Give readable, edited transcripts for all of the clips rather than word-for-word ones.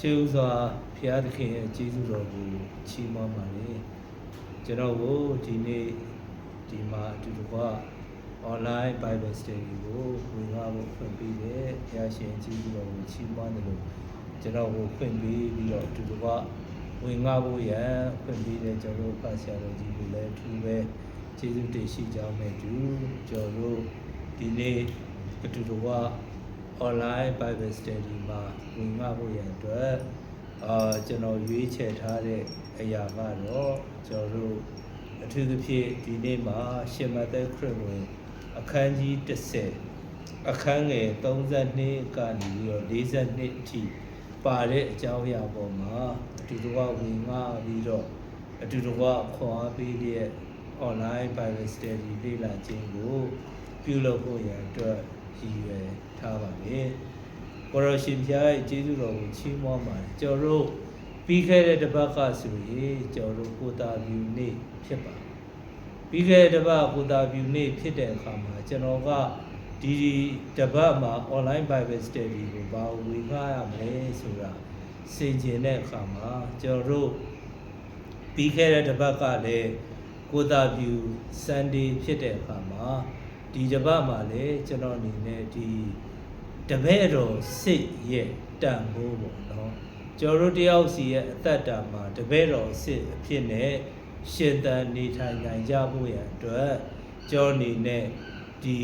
ရှေးဥစွာဘုရားသခင်ရဲ့ကျေးဇူးတော်ကိုချီးမွမ်းပါလေကျွန်တော်ကိုဒီနေ့ဒီမှာအတူတကွ online Bible study ကိုဝင်လာဖို့ဖွင့်ပေးတဲ့ဘုရားရှင်ကျေးဇူးတော်ကိုချီးမွမ်းတယ်လို့ကျွန်တော်ကိုဖွင့်ပေးပြီးတော့အတူတကွဝင်လာဖို့ရန်ဖွင့်ပေးတဲ့ကျွန်တော်ဖတ်ဆရာတော်ကြီးကိုလည်းထူးပဲကျေးဇူးတင်ရှိကြောင်းနဲ့တူကျွန်တော်တို့ဒီနေ့အတူတကွ online Bible study မှာဝင်ငှဖို့ရန်အတွက်ကျွန်တော်ရွေးချယ်ထားတဲ့အရာကတော့ကျွန်တော်တို့အထူးသဖြင့်ဒီနေ့မှာရှင်မသက်ခရစ်ဝင်အခန်းကြီး10အခန်းငယ်32ကနေပြီးတော့42အထိပါတဲ့အကြောင်းအရာပေါ်မှာအတူတကွဝင်ငှပြီးတော့အတူတကွခွန်အားပေးတဲ့ online Bible study လေ့လာခြင်းကိုပြုလုပ်ဖို့ရန်အတွက်ရည်ရွယ်ထားပါလေ။ကိုရရှင်ဖျားရဲ့ကျေးဇူးတော်ကိုချီးမွမ်းပါတယ်။ကျွန်တော်တို့ပြီးခဲ့တဲ့တစ်ပတ်ကဆိုရင်ကျွန်တော်တို့ကိုတာဗျူနေ့ဖြစ်ပါပြီးခဲ့တဲ့တစ်ပတ်ကိုတာဗျူနေ့ဖြစ်တဲ့အခါမှာကျွန်တော်ကဒီတစ်ပတ်မှာ online Bible study ကိုဘာဝင်ငှရမလဲဆိုတာစင်ကျင်တဲ့အခါမှာကျွန်တော်တို့ပြီးခဲ့တဲ့တစ်ပတ်ကလည်းကိုတာဗျူ Sunday ဖြစ်တဲ့အခါမှာဒီတစ်ပတ်မှာလည်းကျွန်တော်အနေနဲ့ဒီတပည့်တော်စစ်ရဲ့တန်ဖိုးပေါ့နော်ကျွန်တော်တို့တယောက်စီရဲ့အသက်တာမှာတပည့်တော်စစ်အဖြစ်နဲ့ရှင်သန်နေထိုင်နိုင်ကြဖို့ရန်အတွက်ကျွန်တော်အနေနဲ့ဒီ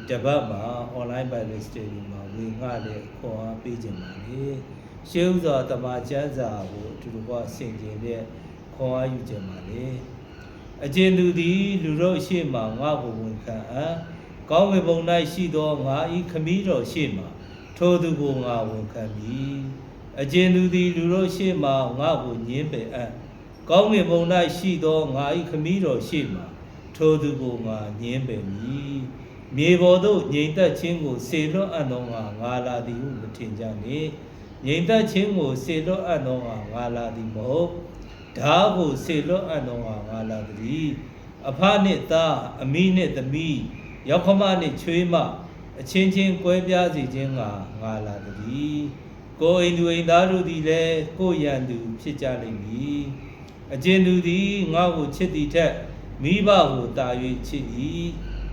တစ်ပတ်မှာ online Bible study မှာဝင်ငှတဲ့ခွန်အားပေးခြင်းပါလေရှေးဥစွာတမန်ကျမ်းစာကိုအတူတူကဆင်ခြင်တဲ့ခွန်အားယူခြင်းပါလေအကျဉ်သူသည်လူတို့ရှေ့မှာငါ့ကိုဝန်ခံအံ့ကောင်းကင်ဘုံ၌ရှိသောငါဤခမည်းတော်ရှေ့မှာထိုသူကိုငါဝန်ခံမည်အကျဉ်သူသည်လူတို့ရှေ့မှာငါ့ကိုညှင်းပယ်အံ့ကောင်းကင်ဘုံ၌ရှိသောငါဤခမည်းတော်ရှေ့မှာထိုသူကိုငါညှင်းပယ်မည်မြေပေါ်သို့ငြိမ်သက်ခြင်းကိုစေလွတ်အပ်သောငါလာသည်ဟုမထင်ကြနှင့်ငြိမ်သက်ခြင်းကိုစေလွတ်အပ်သောငါလာသည်မဟုတ်ဓာကိုစေလွတ်အပ်သောငါလာသည်အဖနှင့်သားအမိနှင့်သမီးရောက်ခမနှင့်ချွေးမအချင်းချင်းကွဲပြားစေခြင်းငါလာသည်ကိုအိမ်သူအိမ်သားတို့သည်လည်းကိုရန်သူဖြစ်ကြလိမ့်မည်အကျဉ်သူသည်ငါ့ကိုချစ်သည်ထက်မိဘကိုတာ၍ချစ်၏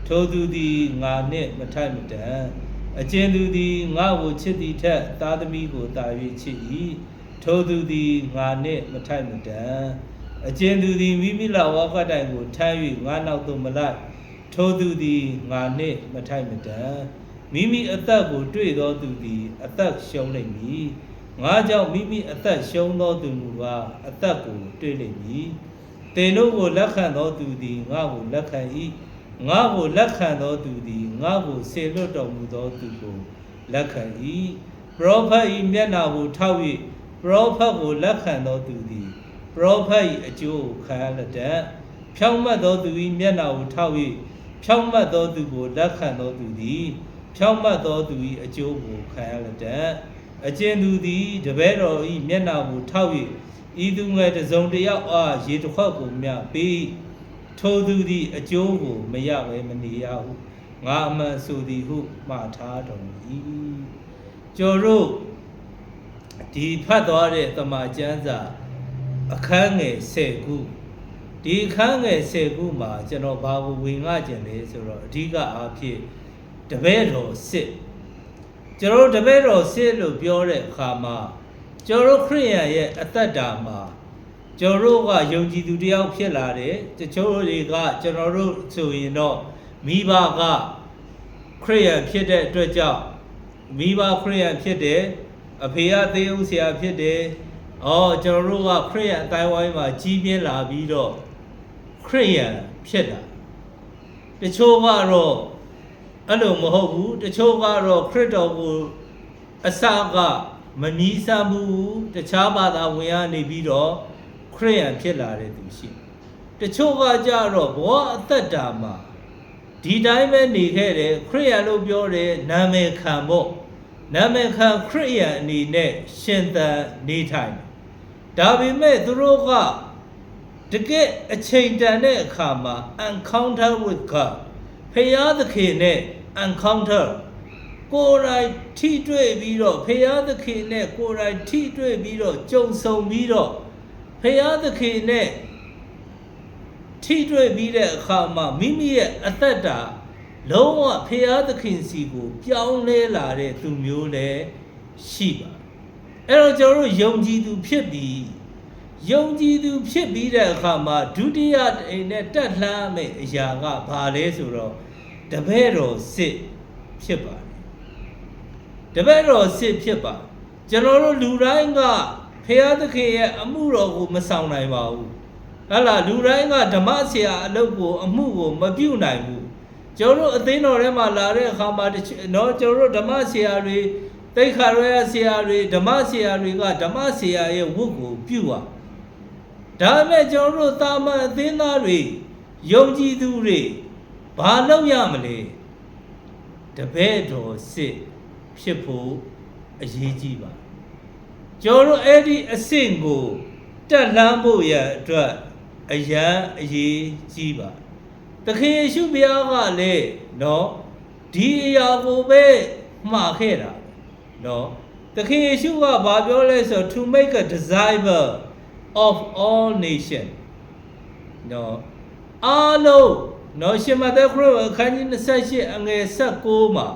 ထိုသူသည်ငါနှင့်မထိုက်မတန်အကျဉ်သူသည်ငါ့ကိုချစ်သည်ထက်သားသမီးကိုတာ၍ချစ်၏ထိုသူသည်ငါနှင့်မထိုက်မတန်အကျဉ်သူသည်မိမိလာဝါကတိုင်ကိုထမ်း၍ငါနောက်သို့မလိုက်ထိုသူသည်ငါနှင့်မထိုက်မတန်မိမိအသက်ကိုတွေ့သောသူသည်အသက်ရှုံးလိမ့်မည်ငါကြောင့်မိမိအသက်ရှုံးသောသူမူကားအသက်ကိုတွေ့လိမ့်မည်သင်တို့ကိုလက်ခံသောသူသည်ငါကိုလက်ခံ၏ငါကိုလက်ခံသောသူသည်ငါကိုစေလွတ်တော်မူသောသူကိုလက်ခံ၏ပရောဖက်၏မျက်နှာကိုထောက်၍ပရောဖက်ကိုလက်ခံသောသူသည်ပရောဖက်၏အကျိုးကိုခံရလက်တတ်ဖြောင့်မတ်သောသူ၏မျက်နှာကိုထောက်၍ဖြောင့်မတ်သောသူကိုလက်ခံသောသူသည်ဖြောင့်မတ်သောသူ၏အကျိုးကိုခံရလက်တတ်အကျဉ်သူသည်တပည့်တော်၏မျက်နှာကိုထောက်၍ဤသူငယ်တစ်စုံတစ်ယောက်အားရေတစ်ခွက်ကိုမျှပေးထိုသူသည်အကျိုးကိုမရဘဲမနေရဟုငါအမှန်ဆိုသည်ဟုမှားထားတော်မူ၏ကျော်တို့ဒီဖတ်သွားတဲ့တမန်ကျမ်းစာအခန်းငယ်10ခုဒီအခန်းငယ်10ခုမှာကျွန်တော်ဘာကိုဝင်ငှကျင်လဲဆိုတော့အဓိကအားဖြင့်တပည့်တော်စစ်ကျွန်တော်တပည့်တော်စစ်လို့ပြောတဲ့အခါမှာကျွန်တော်ခရစ်ယာန်ရဲ့အသက်တာမှာကျွန်တော်ကယုံကြည်သူတယောက်ဖြစ်လာတယ်တချို့တွေကကျွန်တော်တို့ဆိုရင်တော့မိဘကခရစ်ယာန်ဖြစ်တဲ့အတွက်ကြောင့်မိဘခရစ်ယာန်ဖြစ်တယ်အဖေကသေဦးဆရာဖြစ်တယ်ကျွန်တော်တို့ကခရစ်ယာန်အတိုင်းဝိုင်းမှာကြီးပြင်းလာပြီးတော့ခရစ်ယာန်ဖြစ်တာတချို့ကတော့အဲ့လိုမဟုတ်ဘူးတချို့ကတော့ခရစ်တော်ကိုအစကမမီးစမ်းဘူးတခြားဘာသာဝင်ရနေပြီးတော့ခရစ်ယာန်ဖြစ်လာတဲ့သူရှိတချို့ကကြတော့ဘောအသက်တာမှာဒီတိုင်းပဲနေခဲ့တယ်ခရစ်ယာန်လို့ပြောတယ်နာမည်ခံဖို့နာမည်ခံခရစ်ယာန်အနေနဲ့ရှင်သန်နေထိုင်ဒါပေမဲ့သူတို့ကတကယ်အချိန်တန်တဲ့အခါမှာ encounter with God ဖခင်သခင်နဲ့ encounter ကိုယ်တိုင်ထိတွေ့ပြီးတော့ဖရာသခင်နဲ့ကိုယ်တိုင်ထိတွေ့ပြီးတော့ကြုံဆုံပြီးတော့ဖရာသခင်နဲ့ထိတွေ့ပြီးတဲ့အခါမှာမိမိရဲ့အသက်တာလုံးဝဖရာသခင်စီကိုပြောင်းလဲလာတဲ့သူမျိုးလည်းရှိပါအဲ့တော့ကျွန်တော်တို့ယုံကြည်သူဖြစ်ပြီးယုံကြည်သူဖြစ်ပြီးတဲ့အခါမှာဒုတိယအိမ်နဲ့တက်လှမ်းမယ့်အရာကဘာလဲဆိုတော့တပည့်တော်စစ်ဖြစ်ပါတယ်တပည့်တော်စစ်ဖြစ်ပါကျွန်တော်တို့လူတိုင်းကဖရာသခင်ရဲ့အမှုတော်ကိုမဆောင်နိုင်ပါဘူးဟလာလူတိုင်းကဓမ္မဆရာအလုပ်ကိုအမှုကိုမပြုနိုင်ဘူးကျွန်တော်တို့အသင်းတော်ထဲမှာလာတဲ့အခါမှာနော်ကျွန်တော်တို့ဓမ္မဆရာတွေတိတ်ခါရဆရာတွေဓမ္မဆရာတွေကဓမ္မဆရာရဲ့ဝတ်ကိုပြုပါဒါပေမဲ့ကျွန်တော်တို့တာမန်အသင်းသားတွေယုံကြည်သူတွေဘာလုပ်ရမလဲတပည့်တော်စစ်ဖြစ်ဖို့အရေးကြီးပါကျွန်တော်တို့အဲ့ဒီအဆင့်ကိုတက်လှမ်းဖို့ရအတွက်အရန်အရေးကြီးပါသခင်ယေရှုဘုရားကလည်းနော်ဒီအရာကိုပဲမှားခဲ့တာနော်သခင်ယေရှုကဘာပြောလဲဆို to make a disciple of all nation နော်အားလုံးနော်ရှင်မသက်ခရစ်အခန်းကြီး28အငယ်19မှာ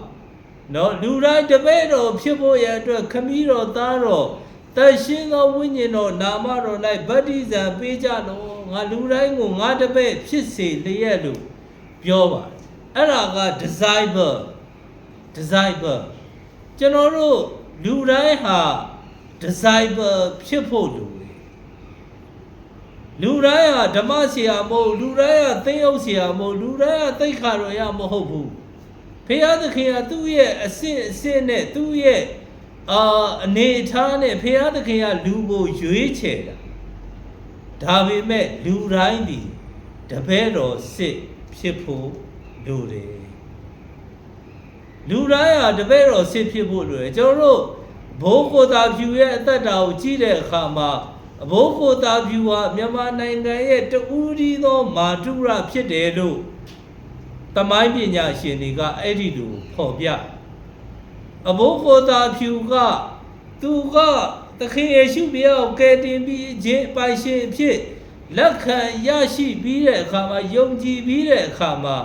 နော်လူတိုင်းတပည့်တော်ဖြစ်ဖို့ရအတွက်ခမည်းတော်သားတော်တရှင်သောဝိညာဉ်တော်နာမတော်၌ဗတ္တိဇံပေးကြတော့ငါလူတိုင်းကိုငါတပည့်ဖြစ်စေလျက်လို့ပြောပါတယ်အဲ့ဒါက disciple ကျွန်တော်တို့လူတိုင်းဟာ disciple ဖြစ်ဖို့လိုတယ်လူတိုင်းဟာဓမ္မဆရာမဟုတ်လူတိုင်းဟာသင်းအုပ်ဆရာမဟုတ်လူတိုင်းဟာသိက္ခာတော်ရမဟုတ်ဘူးဖရာသခင်ကသူ့ရဲ့အစစ်နဲ့သူ့ရဲ့အနေထားနဲ့ဖရာသခင်ကလူကိုရွေးချယ်တာဒါပေမဲ့လူတိုင်းဒီတပည့်တော်စစ်ဖြစ်ဖို့လိုတယ်လူတိုင်းဟာတပည့်တော်စစ်ဖြစ်ဖို့လိုတယ်ကျွန်တော်တို့ဘိုးကိုသာဖြူရဲ့အသက်တာကိုကြည့်တဲ့အခါမှာဘိုးကိုသာဖြူဟာမြန်မာနိုင်ငံရဲ့တဦးဒီသောမာတုရဖြစ်တယ်လို့သမိုင်းပညာရှင်တွေကအဲ့ဒီလိုဖော်ပြအဘိုးကိုသာဖြူကသူကသခင်ယေရှုဘုရားကိုကယ်တင်ပြီးခြင်းပိုင်ရှင်ဖြစ်လက်ခံရရှိပြီးတဲ့အခါမှာယုံကြည်ပြီးတဲ့အခါမှာ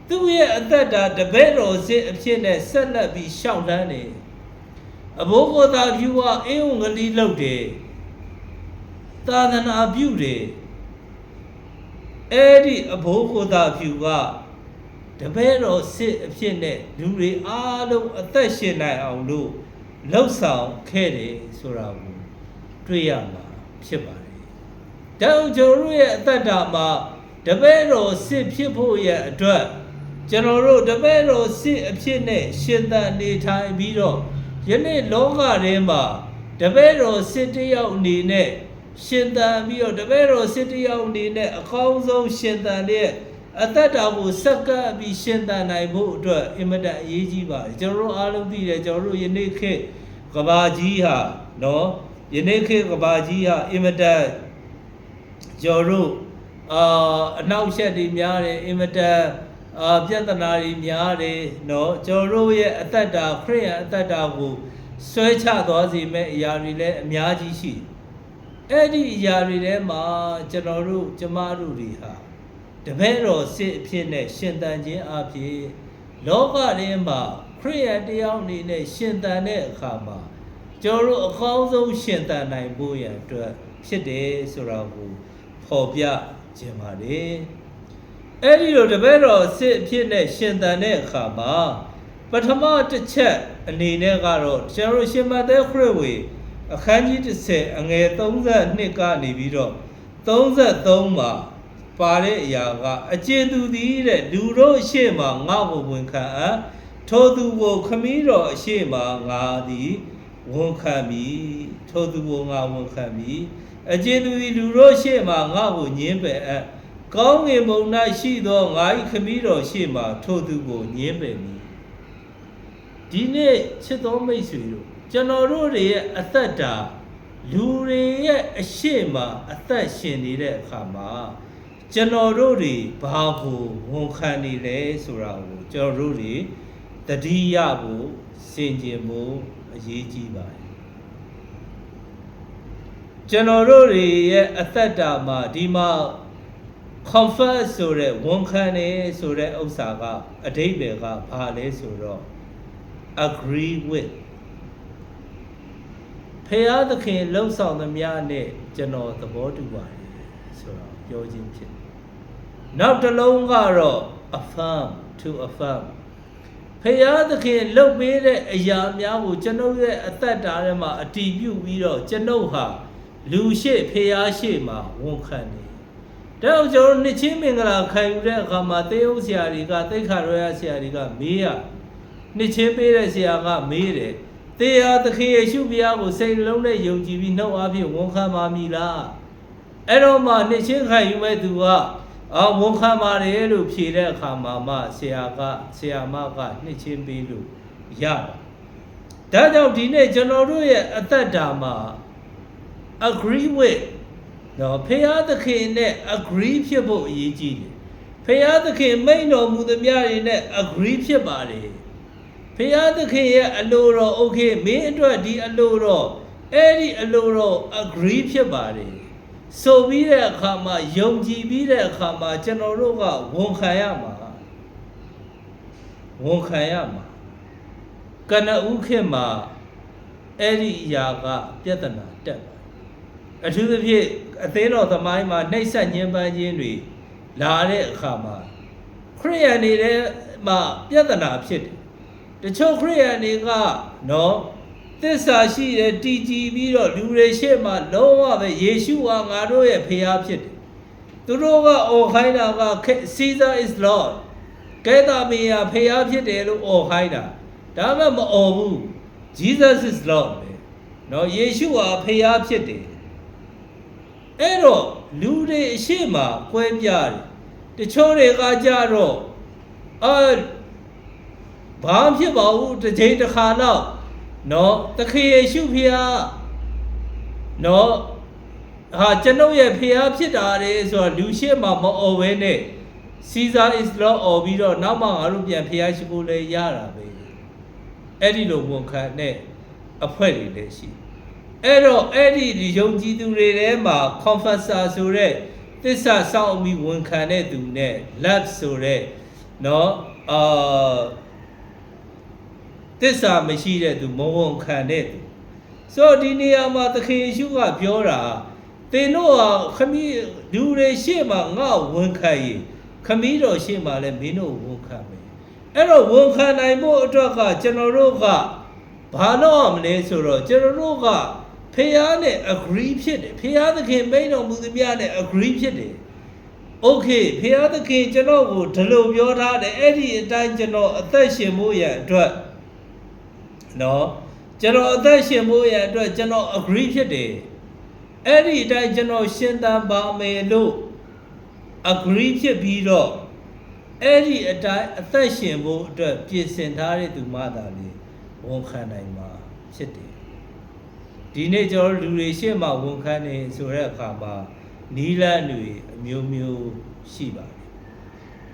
သူ့ရဲ့အသက်တာတပည့်တော်စစ်အဖြစ်နဲ့ဆက်လက်ပြီးရှောက်လှမ်းနေအဘိုးကိုသာဖြူကအင်းုံငလီလုပ်တယ်သာသနာပြုတယ်အဲ့ဒီအဘိုးကိုသာဖြူကတပည့်တော်စစ်အဖြစ်နဲ့လူတွေအားလုံးအသက်ရှင်နိုင်အောင်လို့လှုပ်ဆောင်ခဲ့တယ်ဆိုတာကိုတွေ့ရမှာဖြစ်ပါတယ်။ဒါကြောင့်ကျွန်တော်တို့ရဲ့အသက်တာမှာတပည့်တော်စစ်ဖြစ်ဖို့ရဲ့အတွက်ကျွန်တော်တို့တပည့်တော်စစ်အဖြစ်နဲ့ရှင်သန်နေထိုင်ပြီးတော့ယနေ့လောကထဲမှာတပည့်တော်စစ်တယောက်အနေနဲ့ရှင်သန်ပြီးတော့တပည့်တော်စစ်တယောက်အနေနဲ့အကောင်းဆုံးရှင်သန်တဲ့အသက်တာကိုစက္ကပ်ပြီးရှင်သန်နိုင်ဖို့အတွက်အင်မတန်အရေးကြီးပါတယ်ကျွန်တော်တို့အားလုံးသိတယ်ကျွန်တော်တို့ယနေ့ခေတ်ကဘာကြီးဟာနော်ယနေ့ခေတ်ကဘာကြီးဟာအင်မတန်ကျွန်တော်တို့အနောက်ရှက်တွေများတယ်အင်မတန်ပြဿနာတွေများတယ်နော်ကျွန်တော်တို့ရဲ့အသက်တာခရစ်ယာန်အသက်တာကိုဆွဲချသွားစေမဲ့အရာတွေလည်းအများကြီးရှိအဲ့ဒီအရာတွေထဲမှာကျွန်တော်တို့ကျမတို့တွေဟာတပည့်တော်စစ်အဖြစ်နဲ့ရှင်သန်ခြင်းအဖြစ်လောကထဲမှာခရစ်ယာန်တရားအနေနဲ့ရှင်သန်တဲ့အခါမှာကျွန်တော်တို့အကောင်းဆုံးရှင်သန်နိုင်ဖို့ရန်အတွက်ဖြစ်တယ်ဆိုတာကိုဖော်ပြခြင်းပါတယ်အဲ့ဒီလိုတပည့်တော်စစ်အဖြစ်နဲ့ရှင်သန်တဲ့အခါမှာပထမတစ်ချက်အနေနဲ့ကတော့ကျွန်တော်တို့ရှင်မသက်ခရစ်ဝေအခန်းကြီး30အငယ်32ကနေပြီးတော့33မှာပါတဲ့အရာကအကျဉ်သူသည်တဲ့လူတို့အရှိမငါ့ကိုဝန်ခံအပ်ထိုသူကိုခမည်းတော်အရှိမငါသည်ဝန်ခံမည်ထိုသူကိုငါဝန်ခံမည်အကျဉ်သူသည်လူတို့အရှိမငါ့ကိုညှင်းပယ်အပ်ကောင်းငင်ဘုံ၌ရှိသောငါ၏ခမည်းတော်ရှိမထိုသူကိုညှင်းပယ်မည်ဒီနေ့ချစ်တော်မိတ်ဆွေတို့ကျွန်တော်တို့ရဲ့အသက်တာလူတွေရဲ့အရှိမအသက်ရှင်နေတဲ့အခါမှာကျွန်တော်တို့တွေဘာကိုဝန်ခံနေလဲဆိုတာကိုကျွန်တော်တို့တွေ တတိယဖို့စင်ကြင်ဖို့အရေးကြီးပါတယ်ကျွန်တော်တို့တွေရဲ့အသက်တာမှာဒီမှာ comfort ဆိုတဲ့ဝန်ခံနေဆိုတဲ့ဥစ္စာကအဓိပ္ပာယ်ကဘာလဲဆိုတော့ agree with ဖရာသခင်လှုပ်ဆောင်သမျှနဲ့ကျွန်တော်သဘောတူပါတယ်ဆိုတော့ပြောခြင်းဖြစ်နောက်တစ်လုံးကတော့ affirm to affirm ဖရာသခင်လှုပ်ပေးတဲ့အရာများကိုကျွန်ုပ်ရဲ့အသက်တာထဲမှာအတည်ပြုပြီးတော့ကျွန်ုပ်ဟာလူရှိဖရာရှိမှာဝန်ခံနေဒါကြောင့်ကျွန်တော်နှစ်ချင်းမင်္ဂလာခံယူတဲ့အခါမှာသေယုတ်ဆရာတွေကသိက္ခာရောရဆရာတွေကမေးရနှစ်ချင်းပေးတဲ့ဆရာကမေးတယ်သေယသခင်ယေရှုဘုရားကိုစိတ်လုံးနဲ့ယုံကြည်ပြီးနှုတ်အားဖြင့်ဝန်ခံပါမည်လားအဲ့တော့မှနှစ်ချင်းခံယူမဲ့သူကဝန်ခံပါတယ်လို့ဖြေတဲ့အခါမှာမှဆရာမကနှစ်ချင်းပေးလို့ရတယ်ဒါကြောင့်ဒီနေ့ကျွန်တော်တို့ရဲ့အသက်တာမှာ agree with နော်ဖရာသခင်နဲ့ agree ဖြစ်ဖို့အရေးကြီးတယ်ဖရာသခင်မိန့်တော်မူသမျှတွေနဲ့ agree ဖြစ်ပါတယ်ဖရာသခင်ရဲ့အလိုတော် okay မင်းအတွက်ဒီအလိုတော်အဲ့ဒီအလိုတော် agree ဖြစ်ပါတယ်ဆိုပြီးတဲ့အခါမှာယုံကြည်ပြီးတဲ့အခါမှာကျွန်တော်တို့ကဝန်ခံရမှာကနဦးခေတ်မှာအဲ့ဒီအရာကပြဿနာတက်အထူးသဖြင့်အသင်းတော်သမိုင်းမှာနှိပ်စက်ညှဉ်းပန်းခြင်းတွေလာတဲ့အခါမှာခရိယန်တွေထဲမှာပြဿနာဖြစ်တယ်တချို့ခရိယန်တွေကနော်သစ္စာရှိတယ်တည်ကြည်ပြီးတော့လူတွေရှေ့မှာလုံးဝပဲယေရှုဟာငါတို့ရဲ့ဖခင်ဖြစ်တယ်သူတို့ကအော်ခိုင်းတာက Caesar is Lord ကဲသာမင်းဟာဖခင်ဖြစ်တယ်လို့အော်ခိုင်းတာဒါမှမအော်ဘူး Jesus is Lord ပဲနော်ယေရှုဟာဖခင်ဖြစ်တယ်အဲ့တော့လူတွေအရှိမကွဲပြားတယ်တချို့တွေကကြတော့ဘာဖြစ်ပါဘူးတစ်ချိန်တစ်ခါတော့နော်သခင်ယေရှုဖျားနော်ဟာကျွန်ုပ်ရဲ့ဖျားဖြစ်တာလေဆိုတော့လူရှိမှမအော်ဘဲနဲ့ Caesar is Lord အော်ပြီးတော့နောက်မှငါတို့ပြန်ဖျားရှိဖို့လည်းရတာပဲအဲ့ဒီလိုဝန်ခံတဲ့အဖွဲ့တွေလည်းရှိအဲ့တော့အဲ့ဒီယုံကြည်သူတွေထဲမှာ confessor ဆိုတဲ့သစ္စာစောင့်ပြီးဝန်ခံတဲ့သူနဲ့ love ဆိုတဲ့နော်သစ္စာမရှိတဲ့သူမဝန်ခံတဲ့သူဆိုတော့ဒီနေရာမှာသခင်ယေရှုကပြောတာသင်တို့ဟာခမည်းလူတွေရှေ့မှာငါဝန်ခံရင်ခမည်းတော်ရှေ့မှာလည်းမင်းတို့ဝန်ခံမယ်အဲ့တော့ဝန်ခံနိုင်ဖို့အတွက်ကကျွန်တော်တို့ကဘာလို့မလဲဆိုတော့ကျွန်တော်တို့ကဖခင်နဲ့ agree ဖြစ်တယ်ဖခင်သခင်မိန့်တော်မူသမျှနဲ့ agree ဖြစ်တယ် okay ဖခင်သခင်ကျွန်တော်ကိုဒီလိုပြောထားတယ်အဲ့ဒီအတိုင်းကျွန်တော်အသက်ရှင်ဖို့ရန်အတွက်နော်ကျွန်တော်အသက်ရှင်ဖို့ရန်အတွက်ကျွန်တော် agree ဖြစ်တယ်အဲ့ဒီအတိုင်းကျွန်တော်ရှင်သန်ပါမယ်လို့ agree ဖြစ်ပြီးတော့အဲ့ဒီအတိုင်းအသက်ရှင်ဖို့အတွက်ပြင်ဆင်ထားတဲ့သူမှသာလေဝန်ခံနိုင်မှာဖြစ်တယ်ဒီနေ့ကျွန်တော်လူတွေရှေ့မှာဝန်ခံနေဆိုတဲ့အခါမှာနီလန်းတွေအမျိုးမျိုးရှိပါတယ်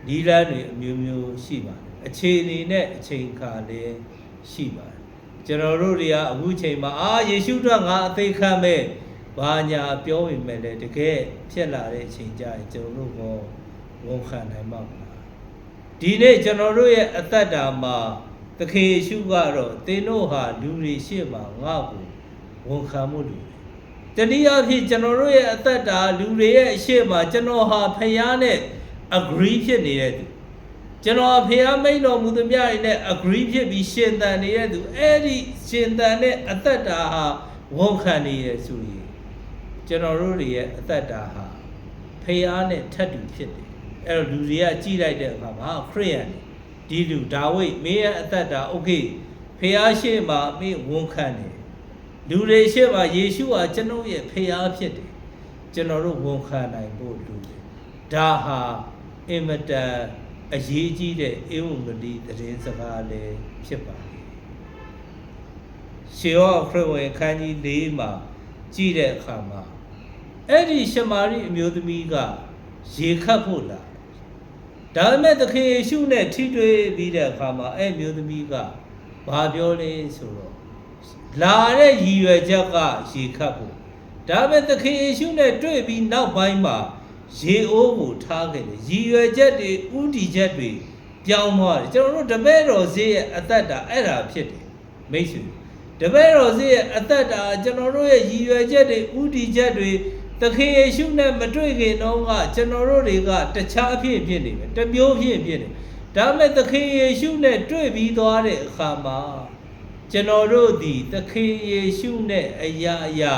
နီလန်းတွေအမျိုးမျိုးရှိပါတယ်အခြေအနေနဲ့အချိန်ခါလည်းရှိပါတယ်ကျွန်တော်တို့တွေကအခုချိန်မှာယေရှုတော်ငါအသေးခံမဲ့ဘာညာပြောပေမဲ့လည်းတကယ်ဖြစ်လာတဲ့အချိန်ကျရင်ကျွန်တော်တို့ကဝန်ခံနိုင်မှာပါဒီနေ့ကျွန်တော်တို့ရဲ့အသက်တာမှာသခင်ယေရှုကတော့သင်တို့ဟာလူတွေရှေ့မှာငါ့ကိုဝန်ခံမှုလူတနည်းအားဖြင့်ကျွန်တော်တို့ရဲ့အသက်တာလူတွေရဲ့အရှိမကျွန်တော်ဟာဖခင်နဲ့ agree ဖြစ်နေတဲ့သူကျွန်တော်ဖခင်မိန့်တော်မူသမျှတွေနဲ့ agree ဖြစ်ပြီးရှင်သန်နေတဲ့သူအဲ့ဒီရှင်သန်တဲ့အသက်တာဟာဝန်ခံနေရဆိုရင်ကျွန်တော်တို့ရဲ့အသက်တာဟာဖခင်နဲ့ထပ်တူဖြစ်တယ်အဲ့တော့လူတွေကကြည့်လိုက်တဲ့အခါမှာခရစ်ယာန်ဒီလူဒါဝိဒ်မင်းရဲ့အသက်တာ okay ဖခင်ရှိမှမင်းဝန်ခံတယ်လူတွေရှေ့မှာယေရှုဟာကျွန်တော်ရဲ့ဖခင်ဖြစ်တယ်ကျွန်တော်တို့ဝန်ခံနိုင်ဖို့လိုတယ်ဒါဟာအင်မတန်အရေးကြီးတဲ့ဧဝံဂေလိသတင်းစကားလည်းဖြစ်ပါတယ်ရှေးဟောခရစ်ဝင်ခန်းကြီး၄မှာကြည့်တဲ့အခါမှာအဲ့ဒီရှမာရိအမျိုးသမီးကရေခတ်ဖို့လာ ဒါပေမဲ့သခင်ယေရှုနဲ့ထိတွေ့ပြီးတဲ့အခါမှာအဲ့မျိုးသမီးကဘာပြောလဲဆိုတော့လာတဲ့ရည်ရွယ်ချက်ကရေခတ်ဖို့ဒါပေမဲ့သခင်ယေရှုနဲ့တွေ့ပြီးနောက်ပိုင်းမှာရေအိုးကိုထားခဲ့တယ်ရည်ရွယ်ချက်တွေဥတီချက်တွေပြောင်းသွားတယ်ကျွန်တော်တို့တပည့်တော်ဈေးရဲ့အသက်တာအဲ့ဒါဖြစ်တယ်မိတ်ဆွေတပည့်တော်ဈေးရဲ့အသက်တာကျွန်တော်တို့ရဲ့ရည်ရွယ်ချက်တွေဥတီချက်တွေသခင်ယေရှုနဲ့မတွေ့ခင်တော့ကကျွန်တော်တို့တွေကတခြားအဖြစ်ဖြစ်နေတယ်တစ်မျိုးဖြစ်နေဒါပေမဲ့သခင်ယေရှုနဲ့တွေ့ပြီးသွားတဲ့အခါမှာကျွန်တော်တို့ဒီသခင်ယေရှုနဲ့အရာ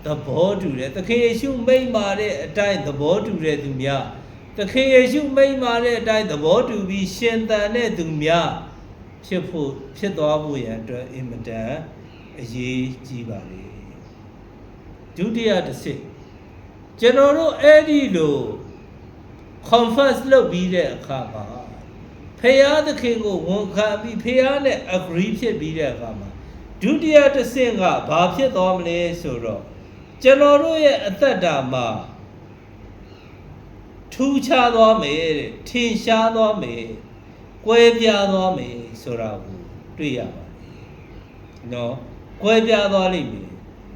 သဘောတူတယ်သခင်ယေရှုမိန့်မာတဲ့အတိုင်းသဘောတူတဲ့သူများသခင်ယေရှုမိန့်မာတဲ့အတိုင်းသဘောတူပြီးရှင်သန်တဲ့သူများဖြစ်သွားဖို့ရန်အတွက်အင်မတန်အရေးကြီးပါလေဒုတိယတစ်စစ်ကျွန်တော်တို့အဲ့ဒီလို confess လုပ်ပြီးတဲ့အခါမှာဖယားသခင်ကိုဝန်ခံပြီးဖယားနဲ့ agree ဖြစ်ပြီးတဲ့အခါမှာဒုတိယတစ်ဆင့်ကဘာဖြစ်သွားမလဲဆိုတော့ကျွန်တော်တို့ရဲ့အသက်တာမှာထူးခြားသွားမယ်တဲ့ထင်ရှားသွားမယ်ကွဲပြားသွားမယ်ဆိုတာကိုတွေ့ရပါတယ်နော်ကွဲပြားသွားလိမ့်မယ်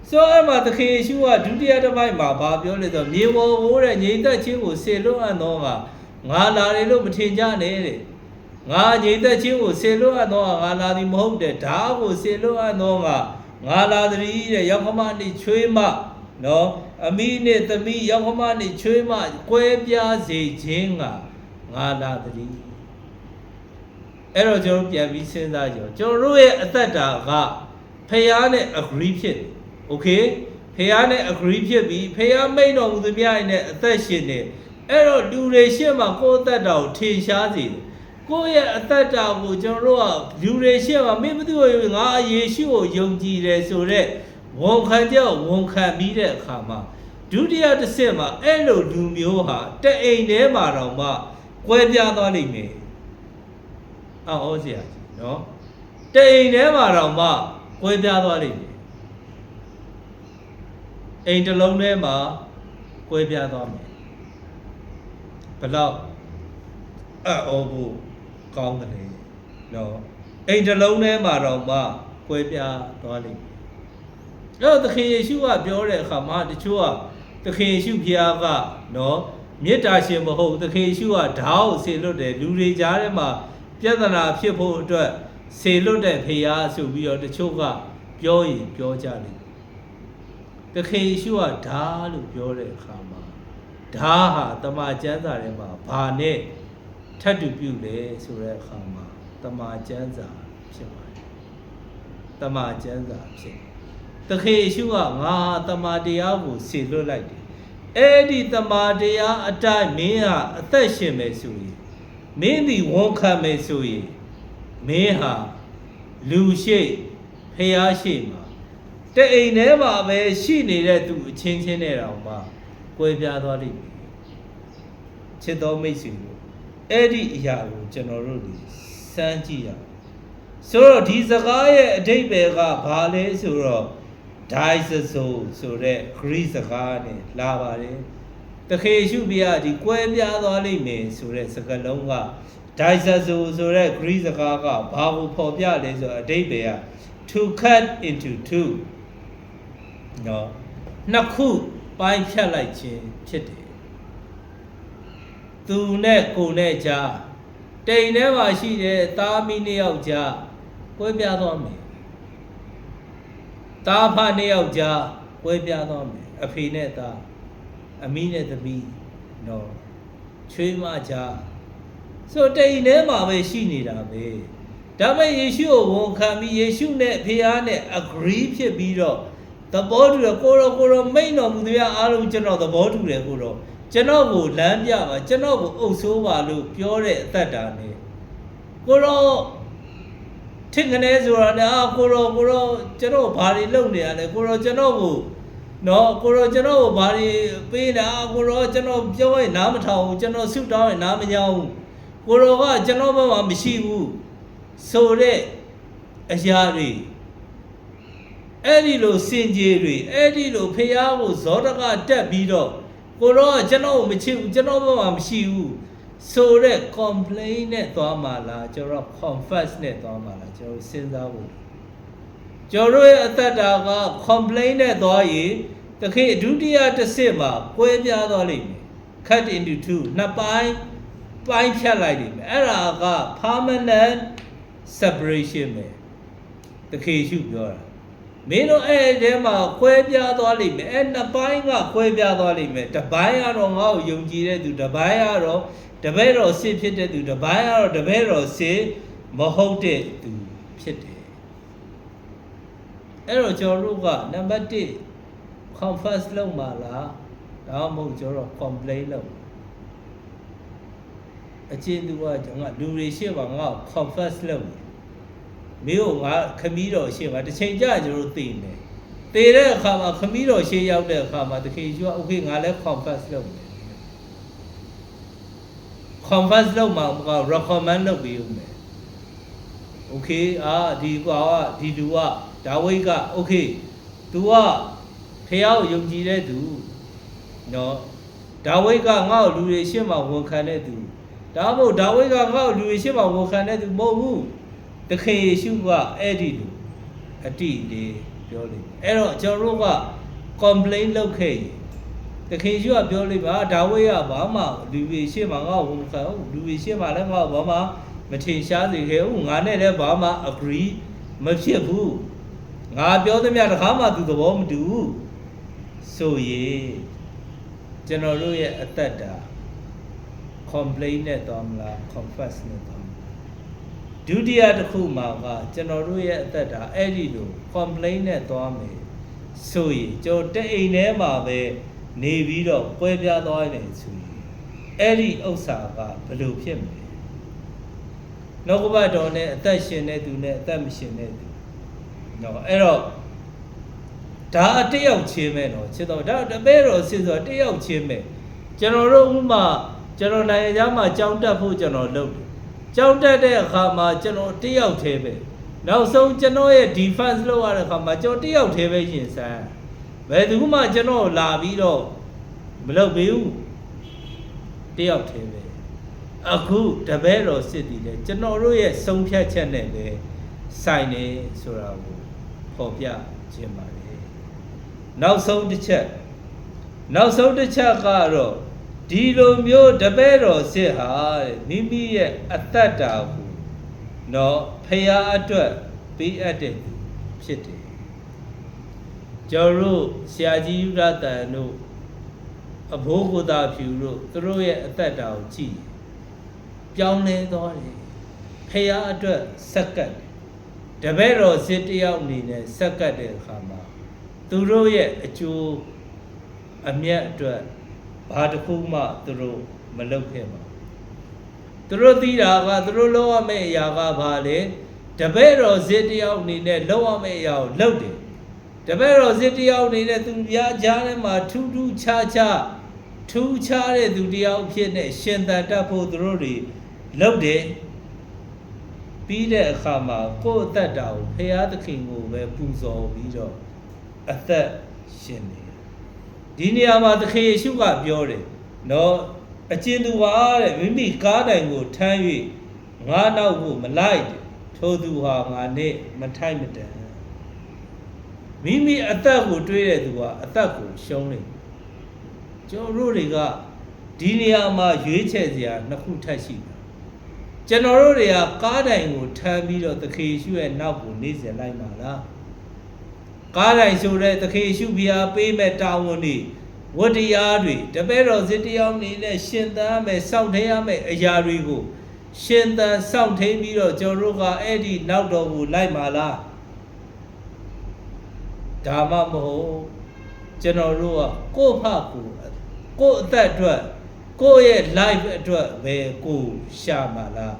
ဆိုအဲ့မှာသခင်ယေရှုကဒုတိယတစ်ပိုင်းမှာဘာပြောလဲဆိုတော့မြေပေါ်ဟိုးတဲ့ငြိမ်သက်ခြင်းကိုဆေလွတ်အပ်သောငါလာတယ်လို့မထင်ကြနဲ့တဲ့ငါငြိမ်သက်ခြင်းကိုဆေလွတ်အပ်သောငါလာသည်မဟုတ်တဲ့ဓာတ်ကိုဆေလွတ်အပ်သောငါလာသည်တဲ့ယောက်ျားမနဲ့ချွေးမနော်အမိနဲ့သမီးယောက်ျားမနဲ့ချွေးမကွဲပြားစေခြင်းကငါလာသည်အဲ့တော့ကျွန်တော်ပြန်ပြီးစဉ်းစားကြအောင်ကျွန်တော်တို့ရဲ့အသက်တာကဖယားနဲ့ agree ဖြစ်တယ်โอเคဖယားနဲ့ agree ဖြစ်ပြီးဖယားမိန့်တော်မူသမျှနဲ့အသက်ရှင်နေအဲ့တော့လူတွေရှေ့မှာကိုယ့်အသက်တာကိုထင်ရှားစေတယ်ကိုယ့်ရဲ့အသက်တာကိုကျွန်တော်တို့ကလူတွေရှေ့မှာမင်းမသိဘူးငါယေရှုကိုယုံကြည်တယ်ဆိုတော့ဝန်ခံကြောက်ဝန်ခံပြီးတဲ့အခါမှာဒုတိယတစ်ဆင့်မှာအဲ့လိုလူမျိုးဟာတအိမ်ထဲမှာတော့မှကွဲပြားသွားလိမ့်မယ်အော်စရာကြီးနော်တအိမ်ထဲမှာတော့မှကွဲပြားသွားလိမ့်မယ်အိမ်တစ်လုံးထဲမှာကွဲပြားသွားမယ်ဘလောက်အော်ဘူးကောင်းတယ်နော်အိမ်တစ်လုံးထဲမှာတော့မှကွဲပြားသွားလိမ့်မယ်အဲ့တော့သခင်ယေရှုကပြောတဲ့အခါမှာတချို့ကသခင်ယေရှုဖျားကနော်မေတ္တာရှင်မဟုတ်သခင်ယေရှုကဓာတ်ကိုဆေလွတ်တယ်လူတွေကြားထဲမှာပြဿနာဖြစ်ဖို့အတွက်ဆေလွတ်တဲ့ဖျားဆိုပြီးတော့တချို့ကပြောရင်ပြောကြတယ်သခင်ယေရှုကဓာတ်လို့ပြောတဲ့အခါမှာဓာတ်ဟာတမန်ကျမ်းစာထဲမှာဘာနဲ့ထပ်တူပြုလဲဆိုတဲ့အခါမှာတမန်ကျမ်းစာဖြစ်ပါတယ်တမန်ကျမ်းစာဖြစ်သခင်ယေရှုကငါတမန်တရားကိုဆေလွတ်လိုက်တယ်အဲ့ဒီတမန်တရားအတိုင်းမင်းဟာအသက်ရှင်မယ်ဆိုရင်မင်းဒီဝန်ခံမယ်ဆိုရင်မင်းဟာလူရှိဖျားရှိမှာတအိမ်ထဲမှာပဲရှိနေတဲ့သူအချင်းချင်းနဲ့တောင်မှကွဲပြားသွားလိမ့်မယ်ချစ်တော်မိတ်ဆွေတို့အဲ့ဒီအရာကိုကျွန်တော်တို့ဒီစမ်းကြည့်ရအောင်ဆိုတော့ဒီစကားရဲ့အဓိပ္ပာယ်ကဘာလဲဆိုတော့daisazo ဆိုတဲ့ Greek စကားနဲ့လာပါတယ်တခေရှုပြရဒီကွဲပြားသွားလိမ့်မယ်ဆိုတဲ့စကားလုံးက daisazo ဆိုတဲ့ Greek စကားကဘာကိုဖော်ပြလဲဆိုတော့အဓိပ္ပာယ်က to cut into two နော်နှစ်ခုပိုင်းဖြတ်လိုက်ခြင်းဖြစ်တယ်သူနဲ့ကိုယ်နဲ့ကြားတိမ်ထဲမှာရှိတဲ့သားမီးနှစ်ယောက်ကြားကွဲပြားသွားမယ်သားဖနှစ်ယောက်ကြားကွဲပြားသွားမယ်အဖေနဲ့သားအမီးနဲ့သမီးနော်ချွေးမကြားဆိုတိမ်ထဲမှာပဲရှိနေတာပဲဒါပေမဲ့ယေရှုကိုဝန်ခံပြီးယေရှုနဲ့ဖခင်နဲ့ agree ဖြစ်ပြီးတော့သဘောတူတယ်ကိုရောမိန့်တော်မူတရားအားလုံးကျွန်တော်သဘောတူတယ်ကိုတော့ကျွန်တော်ကိုလမ်းပြပါကျွန်တော်ကိုအုပ်ဆိုးပါလို့ပြောတဲ့အသက်တာနဲ့ကိုရောထင်ကနေဆိုတာနဲ့ကိုရောကျွန်တော်ဘာတွေလုပ်နေရလဲကိုရောကျွန်တော်ကိုနော်ကိုရောကျွန်တော်ကိုဘာတွေပေးတာကိုရောကျွန်တော်ပြောရင်နားမထောင်ဘူးကျွန်တော်ဆုတောင်းရင်နားမညောင်းဘူးကိုရောကကျွန်တော်ဘက်မှာမရှိဘူးဆိုတဲ့အရာတွေအဲ့ဒီလိုစင်ကြေတွေအဲ့ဒီလိုဖះကိုဇောတကတက်ပြီးတော့ကိုရောကကျွန်တော်ကိုမချစ်ဘူးကျွန်တော်ဘက်မှာမရှိဘူး ဆိုတဲ့ complain နဲ့သွားမှာလားကျွန်တော် confess နဲ့သွားမှာလားကျွန်တော်စဉ်းစားဖို့ကျွန်တော်ရဲ့အသက်တာက complain နဲ့သွားရင်တခေဒုတိယတစ်စစ်မှာကွဲပြားသွားလိမ့်မယ် cut into two နှစ်ပိုင်းဖြတ်လိုက်လိမ့်မယ်အဲ့ဒါက permanent separation ပဲတခေရှုပြောတာမင်းတို့အဲ့ဒီမှာကွဲပြားသွားလိမ့်မယ်အဲ့နှစ်ပိုင်းကကွဲပြားသွားလိမ့်မယ်တစ်ပိုင်းကတော့ငါ့ကိုယုံကြည်တဲ့သူတစ်ပိုင်းကတော့တပည့်တော်စစ်ဖြစ်တဲ့သူတစ်ပိုင်းကတော့တပည့်တော်စစ်မဟုတ်တဲ့သူဖြစ်တယ်အဲ့တော့ကျွန်တော်တို့ကနံပါတ်1 confess လုပ်မှာလားဒါမှမဟုတ်ကျွန်တော် complain လုပ်အချင်းသူကကျွန်တော်လူတွေရှေ့မှာငါ့ကို confess လုပ်မင်းတို့ငါခမီးတော်ရှေ့မှာတစ်ချိန်ကြာကျွန်တော်သိနေသေတဲ့အခါမှာခမီးတော်ရှေ့ရောက်တဲ့အခါမှာတခင်ကျွတ် okay ငါလည်း confess လုပ်မယ် confess လုပ်မှာက recommend လုပ်ပြီးဦးမယ် okay ဒီကွာဒီလူကဒါဝိတ်က okay तू ကဖះကိုယုံကြည်တဲ့သူနော်ဒါဝိတ်ကငါ့ကိုလူတွေရှေ့မှာဝန်ခံတဲ့သူဒါမှမဟုတ်ဒါဝိတ်ကငါ့ကိုလူတွေရှေ့မှာဝန်ခံတဲ့သူမဟုတ်ဘူးတခင်ယေရှုကအဲ့ဒီလူအတိလေးပြောလိမ့်မယ်အဲ့တော့ကျွန်တော်တို့က complain လုပ်ခဲ့ရင်တခင်ယေရှုကပြောလိမ့်ပါဒါဝိတ်ကဘာမှလူတွေရှေ့မှာငါ့ကိုဝန်ခံလူတွေရှေ့မှာလည်းငါ့ကိုဘာမှမထင်ရှားစေခဲ့ဘူးငါနဲ့လည်းဘာမှ agree မဖြစ်ဘူးငါပြောသမျှတခါမှသူသဘောမတူဘူးဆိုရင်ကျွန်တော်တို့ရဲ့အသက်တာ complain နဲ့သွားမလား confess နဲ့သွားမလားဒုတိယတစ်ခုမှာကကျွန်တော်တို့ရဲ့အသက်တာအဲ့ဒီလို complain နဲ့သွားမယ်ဆိုရင်ကျွန်တော်တအိမ်ထဲမှာပဲနေပြီးတော့ပွဲပြားသွားတယ်ဆိုရင်အဲ့ဒီဥစ္စာကဘယ်လိုဖြစ်မလဲနှုတ်ကပတ်တော်နဲ့အသက်ရှင်တဲ့သူနဲ့အသက်မရှင်တဲ့သူနော်အဲ့တော့ဒါအတယောက်ချင်းပဲနော်ချစ်တော်ဒါတပည့်တော်စစ်ဆိုတယောက်ချင်းပဲကျွန်တော်တို့ဥမာကျွန်တော်နိုင်ငံသားမှာကြောင်းတက်ဖို့ကျွန်တော်လုပ်တယ်ကြောင်းတက်တဲ့အခါမှာကျွန်တော်တယောက်သေးပဲနောက်ဆုံးကျွန်တော်ရဲ့ defense လုပ်ရတဲ့အခါမှာကျွန်တော်တယောက်သေးပဲရင်ဆိုင်ဘယ်သူမှကျွန်တော်လာပြီးတော့မလုပ်ပေးဘူးတယောက်သေးပဲအခုတပည့်တော်စစ်တည်တယ်ကျွန်တော်တို့ရဲ့ဆုံးဖြတ်ချက်နဲ့ပဲဆိုင်နေဆိုတာကိုပေါ်ပြခြင်းပါတယ်နောက်ဆုံးတစ်ချက်ကတော့ဒီလိုမျိုးတပည့်တော်စစ်ဟာမိမိရဲ့အတ္တတာကိုနော်ဖရာအတွက်ပေးအပ်တဲ့ဖြစ်တယ်ကျွန်တော်တို့ဆရာကြီးယူရတန်တို့အဘိုးကိုသာဖြူတို့သူတို့ရဲ့အတ္တတာကိုကြည့်ပြောင်းလဲသွားတယ်ဖရာအတွက်စက္ကန့်တပည့်တော်စစ်တယောက်အနေနဲ့စက္ကန့်တဲ့အခါမှာသူတို့ရဲ့အကျိုးအမြတ်အတွက်ဘာတစ်ခုမှသူတို့မလုပ်ခဲ့ပါဘူးသူတို့သိတာကသူတို့လုပ်ရမယ့်အရာကဘာလဲတပည့်တော်စစ်တယောက်အနေနဲ့လုပ်ရမယ့်အရာကိုလုပ်တယ်တပည့်တော်စစ်တယောက်အနေနဲ့သူများကြားထဲမှာထူးခြားတဲ့သူတယောက်ဖြစ်နေရှင်သန်တတ်ဖို့သူတို့တွေလုပ်တယ်ပြီးတဲ့အခါမှာကိုယ့်အသက်တာကိုဖရာသခင်ကိုပဲပူဇော်ပြီးတော့အသက်ရှင်နေဒီနေရာမှာသခင်ယေရှုကပြောတယ်နော်အကျဉ်သူဟာတဲ့မိမိကားတိုင်ကိုထမ်း၍ငါနောက်ကိုမလိုက်ထိုသူဟာငါနဲ့မထိုက်မတန်မိမိအသက်ကိုတွေးတဲ့သူကအသက်ကိုရှုံးနေကျွန်တော်တို့တွေကဒီနေရာမှာရွေးချယ်စရာနှစ်ခုထပ်ရှိတယ်ကျွန်တော်တို့တွေကကားတိုင်ကိုထမ်းပြီးတော့သခင်ယေရှုရဲ့နောက်ကိုနေစဉ်လိုက်ပါလားကားတိုင်ဆိုတဲ့သခင်ယေရှုဘုရားပေးမဲ့တာဝန်တွေဝတ္တရားတွေတပည့်တော်စစ်တယောက်အနေနဲ့ရှင်သန်မယ်စောင့်ထိန်ရမယ်အရာတွေကိုရှင်သန်စောင့်ထိန်ပြီးတော့ကျွန်တော်တို့ကအဲ့ဒီနောက်တော်ကိုလိုက်ပါလားဒါမှမဟုတ်ကျွန်တော်တို့ကကိုယ့်ဖကိုအသက်အတွက်ကိုယ့်ရဲ့ life အတွက်ပဲကိုရှာမှာလား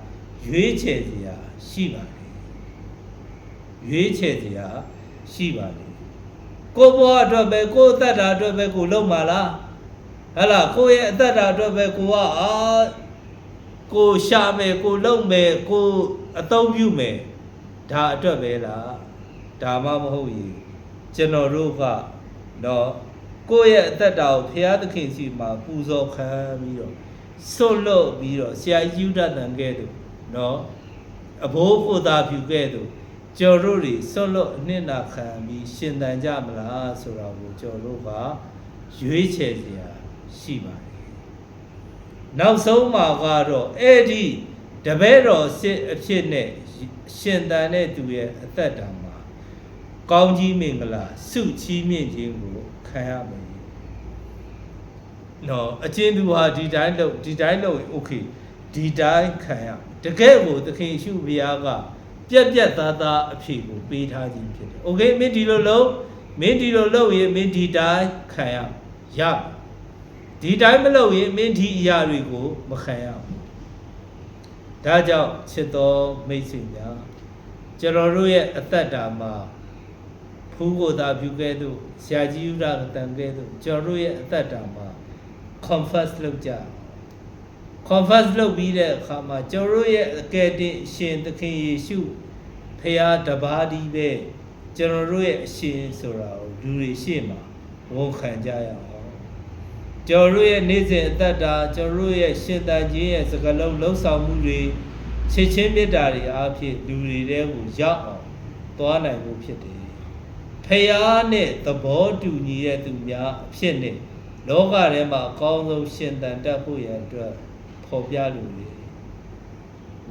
ရွေးချယ်စရာရှိပါတယ်ရွေးချယ်စရာရှိပါတယ်ကိုယ့်ဘဝအတွက်ပဲကိုယ့်အသက်တာအတွက်ပဲကိုလုပ်မှာလားဟဲ့လားကိုယ့်ရဲ့အသက်တာအတွက်ပဲကိုကိုရှာမယ်ကိုလုပ်မယ်ကိုအသုံးပြုမယ်ဒါအတွက်ပဲလားဒါမှမဟုတ်ရင်ကျွန်တော်တို့ကနော်ကိုယ့်ရဲ့အသက်တာကိုဘုရားသခင်စီမှာပူဇော်ခံပြီးတော့ solo biro sia yuda dangedo no abo oda pyugedo jorori solo nina khambi shindan ja mala sora ko joro ka yue che sia shiပါတယ်နောက်ဆုံးမှာကတော့အဲ့ဒီတပည့်တော်စစ်အဖြစ်နဲ့ရှင်သန်တဲ့သူရဲ့အသက်တာမှာကောင်းကြီးမင်္ဂလာဆုချီးမြှင့်ခြင်းကိုခံရမယ်နော်အချင်းသူဟာဒီတိုင်းလို့โอเคဒီတိုင်းခံရတကယ်ကိုသခင်ရှုဘုရားကပြက်သားအဖြစ်ကိုပေးထားခြင်းဖြစ်တယ်โอเคမင်းဒီလိုလုပ်ရင်မင်းဒီတိုင်းခံရဒီတိုင်းမလုပ်ရင်မင်းဒီအရာတွေကိုမခံရဘူးဒါကြောင့်ချစ်တော်မိတ်ဆွေများကျွန်တော်တို့ရဲ့အသက်တာမှာဖူးကိုသာပြုခဲ့သူဆရာကြီးဥဒ္ဒတန်ခဲ့သူကျွန်တော်တို့ရဲ့အသက်တာမှာ confess လုပ်ကြ confess လုပ်ပြီးတဲ့အခါမှာကျွန်တော်တို့ရဲ့အကယ်တင်ရှင်သခင်ယေရှုဖခင်တပါးဒီပဲကျွန်တော်တို့ရဲ့အရှင်ဆိုတာကိုလူတွေရှေ့မှာဝန်ခံကြရအောင်ကျွန်တော်တို့ရဲ့နေ့စဉ်အသက်တာကျွန်တော်တို့ရဲ့ရှင်သန်ခြင်းရဲ့စကားလုံးလှုပ်ဆောင်မှုတွေချစ်ချင်းမေတ္တာတွေအားဖြင့်လူတွေတဲကိုရောက်အောင်သွားနိုင်ဖို့ဖြစ်တယ်ဖခင်နဲ့သဘောတူညီတဲ့သူများအဖြစ်နဲ့လောကထဲမှာအကောင်းဆုံးရှင်သန်တတ်ဖို့ရအတွက်ဖော်ပြလူတွေ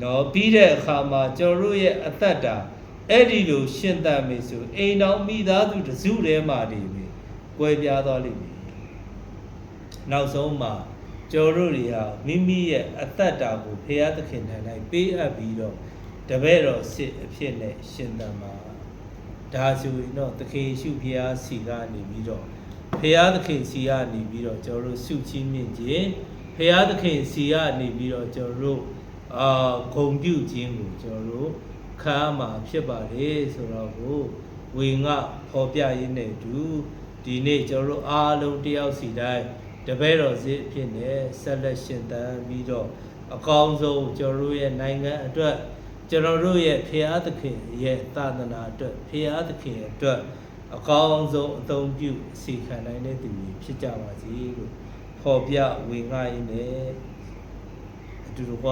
နော်ပြီးတဲ့အခါမှာကျွန်တော်တို့ရဲ့အသက်တာအဲ့ဒီလိုရှင်သန်ပြီဆိုအိမ်တော်မိသားစုတစုထဲမှာနေပြီကွဲပြားသွားလိမ့်မယ်နောက်ဆုံးမှာကျွန်တော်တို့တွေဟာမိမိရဲ့အသက်တာကိုဖခင်သခင်ထံ၌ပေးအပ်ပြီးတော့တပည့်တော်စစ်အဖြစ်နဲ့ရှင်သန်မှာဒါဆိုရင်တော့သခင်ယေရှုဖခင်စီကနေပြီးတော့ဖခင်သခင်စီကနေပြီးတော့ကျွန်တော်တို့ဆုချီးမြှင့်ခြင်းဖခင်သခင်စီကနေပြီးတော့ကျွန်တော်တို့ဂုဏ်ပြုခြင်းကိုကျွန်တော်တို့ခံမှာဖြစ်ပါတယ်ဆိုတော့ကိုဝေငှဖော်ပြရင်းနဲ့တူဒီနေ့ကျွန်တော်တို့အားလုံးတယောက်စီတိုင်းတပည့်တော်စစ်ဖြစ်နေဆက်လက်ရှင်သန်ပြီးတော့အကောင်းဆုံးကျွန်တော်တို့ရဲ့နိုင်ငံအတွက်ကျွန်တော်တို့ရဲ့ဖခင်သခင်ရဲ့သာသနာအတွက်ဖခင်သခင်အတွက်အကောင်းဆုံးအသုံးပြုစီခံနိုင်တဲ့သူတွေဖြစ်ကြပါစေလို့ဖော်ပြဝေငှရင်းနဲ့အတူတူက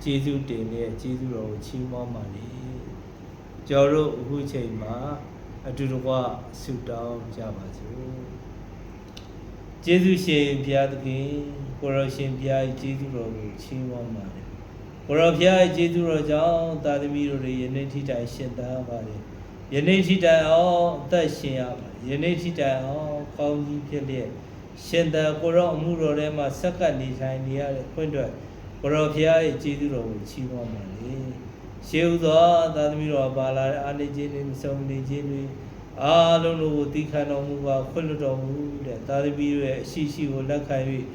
ကျေးဇူးတင်နဲ့ကျေးဇူးတော်ကိုချီးမွမ်းပါလေကျွန်တော်တို့အခုချိန်မှာအတူတူကဆုတောင်းကြပါစို့ကျေးဇူးရှင်ဘုရားသခင်ကိုရောရှင်ဘုရားကျေးဇူးတော်ကိုချီးမွမ်းပါလေကိုရောဘုရားကျေးဇူးတော်ကြောင့်သာသမီတို့ယနေ့ထိတိုင်ရှင်သန်ပါလေယနေ့ထိတိုင်အောင်အသက်ရှင်ရပါယနေ့ထိတိုင်အောင်ကောင်းကြီးဖြစ်လျက်ရှင်သန်ကိုရောအမှုတော်ထဲမှာဆက်ကပ်နေထိုင်နေရတဲ့ခွင့်အတွက်ကိုရောဘုရားရဲ့ကျေးဇူးတော်ကိုချီးမွမ်းပါလေရှေးဥသောသာသမီတော်ပါလာတဲ့အာနေခြင်းတွေမဆုံးနေခြင်းတွေအားလုံးတို့ကိုသိခံတော်မူပါခွင့်လွှတ်တော်မူတဲ့သာသမီရဲ့အရှိရှိကိုလက်ခံ၍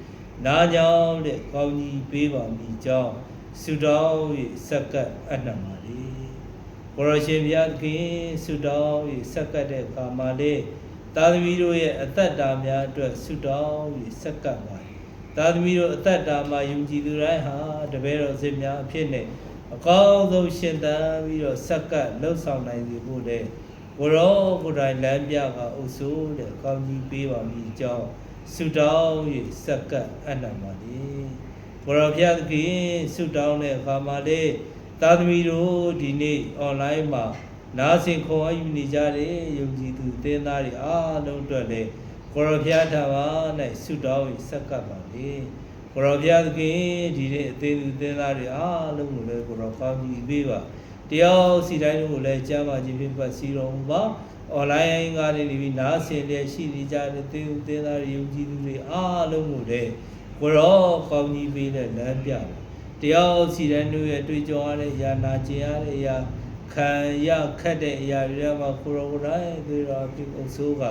နားကြောင်းတဲ့ကောင်းကြီးပေးပါမည်ကြောင်းဆုတောင်း၍ဆက်ကပ်အပ်နှံပါလေကိုရရှင်ဘုရားသခင်ဆုတောင်း၍ဆက်ကပ်တဲ့အခါမှာလေသာသမီတို့ရဲ့အသက်တာများအတွက်ဆုတောင်း၍ဆက်ကပ်ပါသာသမီတို့အသက်တာမှာယုံကြည်သူတိုင်းဟာတပည့်တော်စစ်များအဖြစ်နဲ့အကောင်းဆုံးရှင်သန်ပြီးတော့ဆက်ကပ်လှုပ်ဆောင်နိုင်စေဖို့လေကိုရောကိုယ်တိုင်လမ်းပြကအုပ်ဆိုးတဲ့အကောင်းကြီးပေးပါမည်ကြောင်းဆုတောင်း၍ဆက်ကပ်အပ်နှံပါလေကိုရောဘုရားသခင်ဆုတောင်းတဲ့အခါမှာလေသာသမီတို့ဒီနေ့ online မှာနားဆင်ခေါ်ယူနေကြတဲ့ယုံကြည်သူသင်သားတွေအားလုံးအတွက်လေကိုရောဘုရားထာဝရ၌ဆုတောင်း၍ဆက်ကပ်ပါလေကိုရောဘုရားသခင်ဒီနေ့အသေးသူသင်သားတွေအားလုံးကိုလည်းကိုရောကောင်းကြီးပေးပါတယောက်စီတိုင်းကိုလည်းကြားပါခြင်းဖြင့်ပတ်စီတော်မူပါ online ကနေပြီးနားဆင်လျက်ရှိနေကြတဲ့သင်သူသင်သားတွေယုံကြည်သူတွေအားလုံးကိုလည်းကိုရောကောင်းကြီးပေးတဲ့လမ်းပြပါတယောက်စီတိုင်းတို့ရဲ့တွေ့ကြုံရတဲ့အရာနာကျင်ရတဲ့အရာခံရခတ်တဲ့အရာတွေမှာကိုရောကိုယ်တိုင်သူတော်ပြုအုပ်ဆိုးက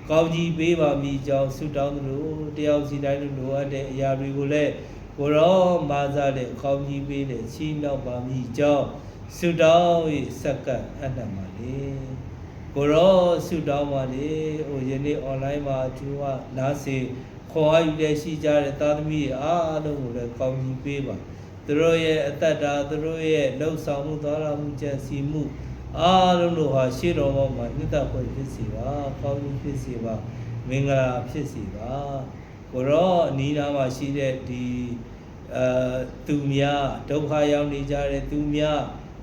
ကောင်းကြီးပေးပါမည်ကြောင်းဆုတောင်းသလိုတယောက်စီတိုင်းတို့လိုအပ်တဲ့အရာတွေကိုလည်းကိုရောမာစားတဲ့ကောင်းကြီးပေးတဲ့ချီးမြှောက်ပါမည်ကြောင်းဆုတောင်း၍ဆက်ကပ်အပ်နှံပါလေကိုရောဆုတောင်းပါလေဟိုယနေ့ online မှာသူကနားစေခေါ်ယူတဲ့ရှိကြတဲ့သာသမီအားလုံးကိုလည်းကောင်းကြီးပေးပါသူတို့ရဲ့အသက်တာသူတို့ရဲ့လှုပ်ဆောင်မှုသွားလာမှုကြံစီမှုအားလုံးတို့ဟာရှေ့တော်မှာနှစ်သက်ဖွယ်ဖြစ်စေပါကောင်းကြီးဖြစ်စေပါမင်္ဂလာဖြစ်စေပါကိုရောအနီးနားမှာရှိတဲ့ဒီ သူများဒုက္ခရောက်နေကြတဲ့သူများ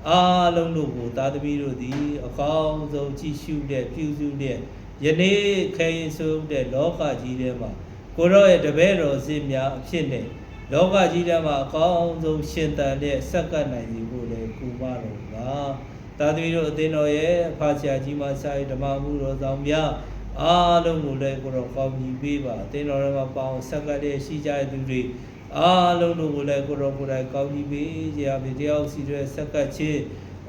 အားလုံးတို့ကိုသာသမီတို့သည်အကောင်းဆုံးကြည့်ရှုတဲ့ပြုစုတဲ့ယနေ့ခေတ်ဆိုတဲ့လောကကြီးထဲမှာကိုရောရဲ့တပည့်တော်စစ်များအဖြစ်နဲ့လောကကြီးထဲမှာအကောင်းဆုံးရှင်သန်တဲ့ဆက်ကပ်နိုင်စီဖို့လေကုမတော်ပါသာသမီတို့အသင်းတော်ရဲ့အဖဆရာကြီးမဆရာဓမ္မမှုတော်ဆောင်များအားလုံးကိုလည်းကိုရောကောင်းကြီးပေးပါအသင်းတော်ထဲမှာပေါအောင်ဆက်ကပ်တဲ့ရှိကြတဲ့သူတွေအားလုံးတို့ကိုလည်းကိုရောကိုယ်တိုင်ကောင်းကြီးပေးကြရပြီတယောက်စီတဲ့ဆက်ကပ်ခြင်း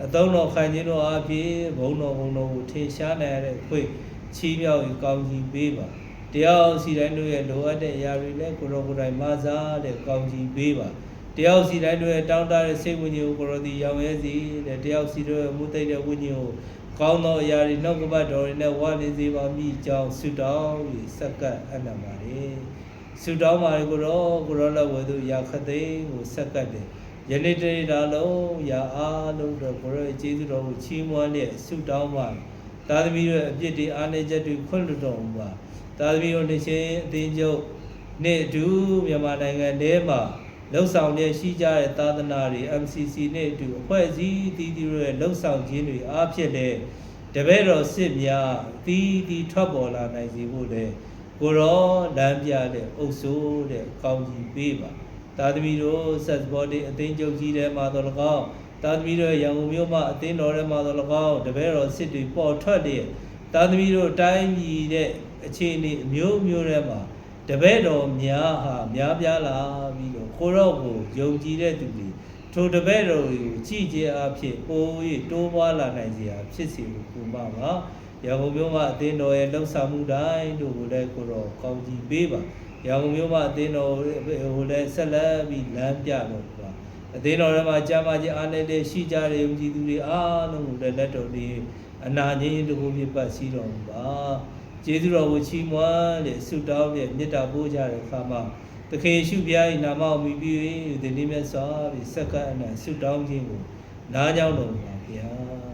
အသုံးတော်ခံခြင်းတို့အပြင်ဘုံတော်ကိုထင်ရှားနိုင်ရတဲ့ခွင့်ချီးမြှောက်ပြီးကောင်းကြီးပေးပါတယောက်စီတိုင်းတို့ရဲ့လိုအပ်တဲ့အရာတွေလည်းကိုရောကိုယ်တိုင်မဆားတဲ့ကောင်းကြီးပေးပါတယောက်စီတိုင်းတို့ရဲ့တောင်းတတဲ့စိတ်ဝိညာဉ်ကိုကိုရောဒီရောင်ရဲစီတဲ့တယောက်စီတို့ရဲ့မူသိတဲ့ဝိညာဉ်ကိုကောင်းသောအရာတွေနှုတ်ကပတ်တော်တွေနဲ့ဝါနေစေပါမိကြောင်းဆုတောင်းပြီးဆက်ကပ်အနံပါလေဆုတောင်းပါလေကိုရောလည်းဝေသူရာခသိန်းကိုဆက်ကပ်တယ်ယနေ့တည်းတာလုံးရာအားလုံးတော့ကိုရောကျေးဇူးတော်ကိုချီးမွမ်းတဲ့ဆုတောင်းပါသာသမီတို့အပြစ်တွေအားနည်းချက်တွေခွင့်လွှတ်တော်မူပါသာသမီတို့နေချင်းအသင်းချုပ်နေ့အတူမြန်မာနိုင်ငံထဲမှာလှုပ်ဆောင်နေရှိကြတဲ့သာသနာတွေ MCC နဲ့အတူအဖွဲ့အစည်းတည်တည်ရဲ့လှုပ်ဆောင်ခြင်းတွေအားဖြင့်လည်းတပည့်တော်စစ်များတည်ထွက်ပေါ်လာနိုင်စေဖို့လေကိုရောလမ်းပြတဲ့အုပ်စိုးတဲ့ကောင်းကြီးပေးပါသာသမီတို့ဆက်စပေါ်တဲ့အသင်းချုပ်ကြီးထဲမှာတော့၎င်းသာသမီတို့ရန်ကုန်မြို့မှာအသင်းတော်ထဲမှာတော့၎င်းတပည့်တော်စစ်တွေပေါ်ထွက်တဲ့သာသမီတို့တိုင်းပြည်တဲ့အခြေအနေအမျိုးမျိုးထဲမှာတပည့်တော်များဟာများပြားလာပြီးတော့ကိုရောကိုယုံကြည်တဲ့သူတွေထိုတပည့်တော်တွေကိုကြည်ကြအဖြစ်ပို၍တိုးပွားလာနိုင်စေရာဖြစ်စေလို့ကုမပါရန်ကုန်မြို့မှာအသင်းတော်ရဲ့လှုပ်ဆောင်မှုတိုင်းတို့ကိုလည်းကိုရောကောင်းကြီးပေးပါရန်ကုန်မြို့မှာအသင်းတော်ကိုလည်းဆက်လက်ပြီးလမ်းပြတော့ပါအသင်းတော်ထဲမှာကြာမကြီးအားနေတဲ့ရှိကြတဲ့ယုံကြည်သူတွေအားလုံးကိုလည်းလက်တော်လေးအနာငြိမ်းတခုပြပတ်စည်းတော်မူပါကျေးဇူးတော်ကိုချီးမွမ်းတဲ့ဆုတောင်းတဲ့မေတ္တာပို့ကြတဲ့အခါမှာသခင်ယေရှုဘုရား၏နာမကိုမြည်ပြီးဒီနေ့မြတ်စွာဘုရားဆက်ကပ်အနံဆုတောင်းခြင်းကိုနားကြောင်းတော်မူပါဗျာ